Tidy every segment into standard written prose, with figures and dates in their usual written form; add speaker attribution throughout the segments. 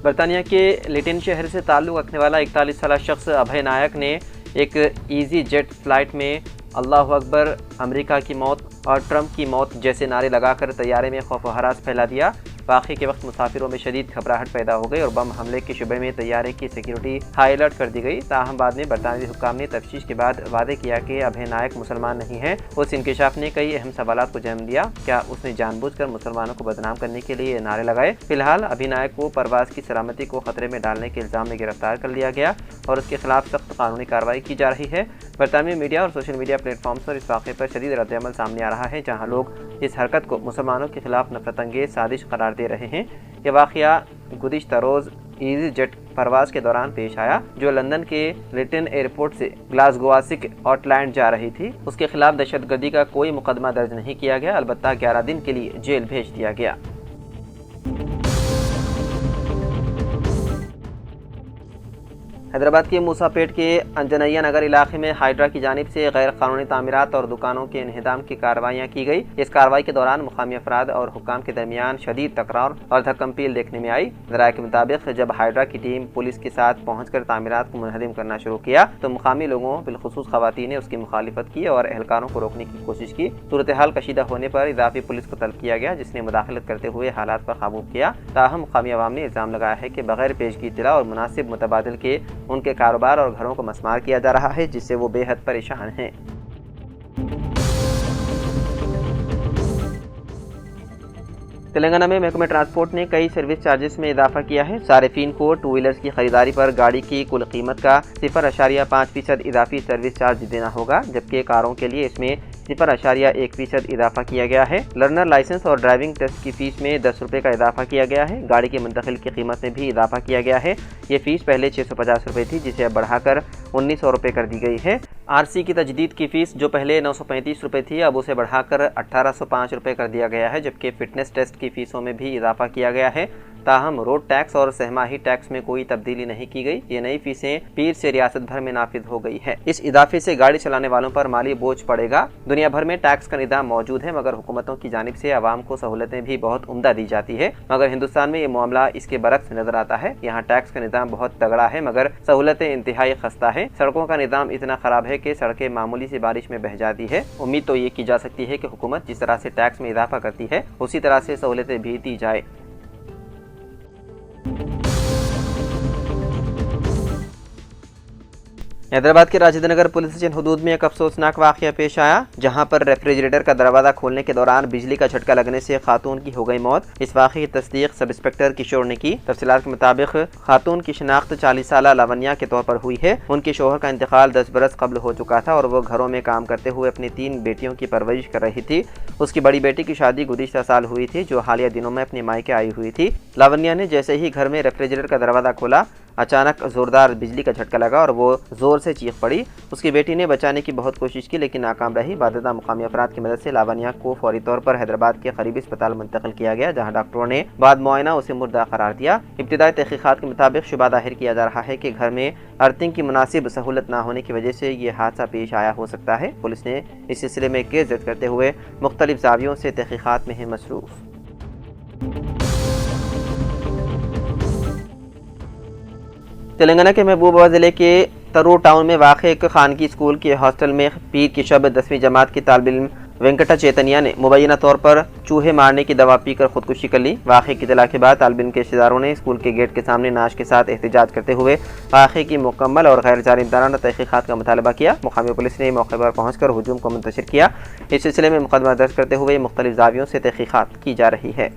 Speaker 1: برطانیہ کے لیٹن شہر سے تعلق رکھنے والا 41 سالہ شخص ابھے نائک نے ایک ایزی جیٹ فلائٹ میں اللہ اکبر، امریکہ کی موت اور ٹرمپ کی موت جیسے نعرے لگا کر طیارے میں خوف و ہراس پھیلا دیا۔ واقعے کے وقت مسافروں میں شدید گھبراہٹ پیدا ہو گئی اور بم حملے کے شبے میں طیارے کی سیکیورٹی ہائی الرٹ کر دی گئی۔ تاہم بعد میں برطانوی حکام نے تفتیش کے بعد وعدے کیا کہ ابھے نائک مسلمان نہیں ہیں۔ اس انکشاف نے کئی اہم سوالات کو جنم دیا۔ کیا اس نے جان بوجھ کر مسلمانوں کو بدنام کرنے کے لیے نعرے لگائے؟ فی الحال ابھے نائک کو پرواز کی سلامتی کو خطرے میں ڈالنے کے الزام میں گرفتار کر لیا گیا اور اس کے خلاف سخت قانونی کارروائی کی جا رہی ہے۔ برطانوی میڈیا اور سوشل میڈیا پلیٹ فارمز پر اس واقعے پر شدید رد عمل سامنے آ رہا ہے، جہاں لوگ اس حرکت کو مسلمانوں کے خلاف نفرت انگیز سازش قرار دے رہے ہیں۔ یہ واقعہ گزشتہ روز ایزی جیٹ پرواز کے دوران پیش آیا، جو لندن کے لیٹن ایئرپورٹ سے گلاسگواسک آؤٹ لینڈ جا رہی تھی۔ اس کے خلاف دہشت گردی کا کوئی مقدمہ درج نہیں کیا گیا، البتہ 11 دن کے لیے جیل بھیج دیا گیا۔ حیدرآباد کے موسیٰ پیٹ کے انجنیا نگر علاقے میں ہائیڈرا کی جانب سے غیر قانونی تعمیرات اور دکانوں کے انہدام کی کارروائیاں کی گئی۔ اس کارروائی کے دوران مقامی افراد اور حکام کے درمیان شدید تکرار اور دھکم پیل دیکھنے میں آئی۔ ذرائع کے مطابق جب ہائیڈرا کی ٹیم پولیس کے ساتھ پہنچ کر تعمیرات کو منہدم کرنا شروع کیا تو مقامی لوگوں بالخصوص خواتین نے اس کی مخالفت کی اور اہلکاروں کو روکنے کی کوشش کی۔ صورتحال کشیدہ ہونے پر اضافی پولیس کو طلب کیا گیا، جس نے مداخلت کرتے ہوئے حالات پر قابو کیا۔ تاہم مقامی عوام نے الزام لگایا ہے کہ بغیر پیشگی اطلاع اور مناسب متبادل کے ان کے کاروبار اور گھروں کو مسمار کیا جا رہا ہے، جس سے وہ بے حد پریشان ہیں۔ تلنگانہ میں محکمہ ٹرانسپورٹ نے کئی سروس چارجز میں اضافہ کیا ہے۔ صارفین کو ٹو ویلرز کی خریداری پر گاڑی کی کل قیمت کا 0.5% اضافی سروس چارج دینا ہوگا، جبکہ کاروں کے لیے اس میں 0.1% اضافہ کیا گیا ہے۔ لرنر لائسنس اور ڈرائیونگ ٹیسٹ کی فیس میں 10 روپے کا اضافہ کیا گیا ہے۔ گاڑی کے منتقل کی قیمت میں بھی اضافہ کیا گیا ہے۔ یہ فیس پہلے 650 روپے تھی، جسے اب بڑھا کر 1900 روپے کر دی گئی ہے۔ RC کی تجدید کی فیس جو پہلے 935 روپے تھی، اب اسے بڑھا کر 1805 روپے کر دیا گیا ہے، جبکہ فٹنس ٹیسٹ کی فیسوں میں بھی اضافہ کیا گیا ہے۔ تاہم روڈ ٹیکس اور سہماہی ٹیکس میں کوئی تبدیلی نہیں کی گئی۔ یہ نئی فیسیں پیر سے ریاست بھر میں نافذ ہو گئی ہے۔ اس اضافے سے گاڑی چلانے والوں پر مالی بوجھ پڑے گا۔ دنیا بھر میں ٹیکس کا نظام موجود ہے، مگر حکومتوں کی جانب سے عوام کو سہولتیں بھی بہت عمدہ دی جاتی ہے، مگر ہندوستان میں یہ معاملہ اس کے برعکس نظر آتا ہے۔ یہاں ٹیکس کا نظام بہت تگڑا ہے، مگر سہولتیں انتہائی خستہ ہیں۔ سڑکوں کا نظام اتنا خراب ہے کہ سڑکیں معمولی سی بارش میں بہہ جاتی ہے۔ امید تو یہ کی جا سکتی ہے کہ حکومت جس طرح سے ٹیکس میں اضافہ کرتی ہے، اسی طرح سے سہولتیں بھی دی جائے۔ حیدرآباد کے راجندر نگر پولیس اسٹیشن حدود میں ایک افسوسناک واقعہ پیش آیا، جہاں پر ریفریجریٹر کا دروازہ کھولنے کے دوران بجلی کا جھٹکا لگنے سے خاتون کی ہو گئی موت۔ اس واقعے کی تصدیق سب انسپکٹر کشور نے کی۔ تفصیلات کے مطابق خاتون کی شناخت 40 سالہ لاونیا کے طور پر ہوئی ہے۔ ان کے شوہر کا انتقال 10 برس قبل ہو چکا تھا اور وہ گھروں میں کام کرتے ہوئے اپنی 3 بیٹیوں کی پرورش کر رہی تھی۔ اس کی بڑی بیٹی کی شادی گزشتہ سال ہوئی تھی، جو حالیہ دنوں میں اپنے مائکے آئی ہوئی تھی۔ لاونیا نے جیسے ہی گھر میں ریفریجریٹر کا دروازہ کھولا، اچانک زوردار بجلی کا جھٹکا لگا اور وہ زور سے چیخ پڑی۔ اس کی بیٹی نے بچانے کی بہت کوشش کی، لیکن ناکام رہی۔ بعد مقامی افراد کی مدد سے لاونیا کو فوری طور پر حیدرآباد کے قریبی اسپتال منتقل کیا گیا، جہاں ڈاکٹروں نے بعد معائنہ اسے مردہ قرار دیا۔ ابتدائی تحقیقات کے مطابق شبہ ظاہر کیا جا رہا ہے کہ گھر میں ارتھنگ کی مناسب سہولت نہ ہونے کی وجہ سے یہ حادثہ پیش آیا ہو سکتا ہے۔ پولیس نے اس سلسلے میں کیس درج کرتے ہوئے مختلف زاویوں سے تحقیقات میں ہے مصروف۔ تلنگانہ کے محبوبہ ضلع کے ترور ٹاؤن میں واقع ایک خانگی اسکول کے ہاسٹل میں پیر کی شب 10ویں جماعت کے طالب علم وینکٹا چیتنیا نے مبینہ طور پر چوہے مارنے کی دوا پی کر خودکشی کر لی۔ واقعے کی اطلاع کے بعد طالب علم کے رشتہ داروں نے اسکول کے گیٹ کے سامنے نعش کے ساتھ احتجاج کرتے ہوئے واقعے کی مکمل اور غیر جانبدارانہ تحقیقات کا مطالبہ کیا۔ مقامی پولیس نے موقع پر پہنچ کر ہجوم کو منتشر کیا۔ اس سلسلے میں مقدمہ درج کرتے ہوئے مختلف زاویوں سے تحقیقات کی جا رہی ہے۔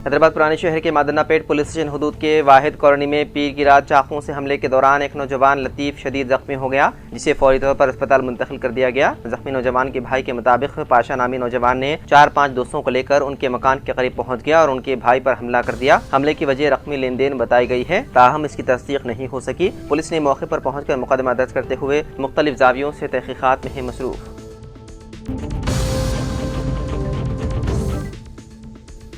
Speaker 1: حیدرآباد پرانے شہر کے مادنہ پیٹ پولیس اسٹیشن حدود کے واحد کالونی میں پیر کی رات چاقوؤں سے حملے کے دوران ایک نوجوان لطیف شدید زخمی ہو گیا، جسے فوری طور پر اسپتال منتقل کر دیا گیا۔ زخمی نوجوان کے بھائی کے مطابق پاشا نامی نوجوان نے 4-5 دوستوں کو لے کر ان کے مکان کے قریب پہنچ گیا اور ان کے بھائی پر حملہ کر دیا۔ حملے کی وجہ رقمی لین دین بتائی گئی ہے، تاہم اس کی تصدیق نہیں ہو سکی۔ پولیس نے موقع پر پہنچ کر مقدمہ درج کرتے ہوئے مختلف زاویوں سے تحقیقات میں ہے مصروف۔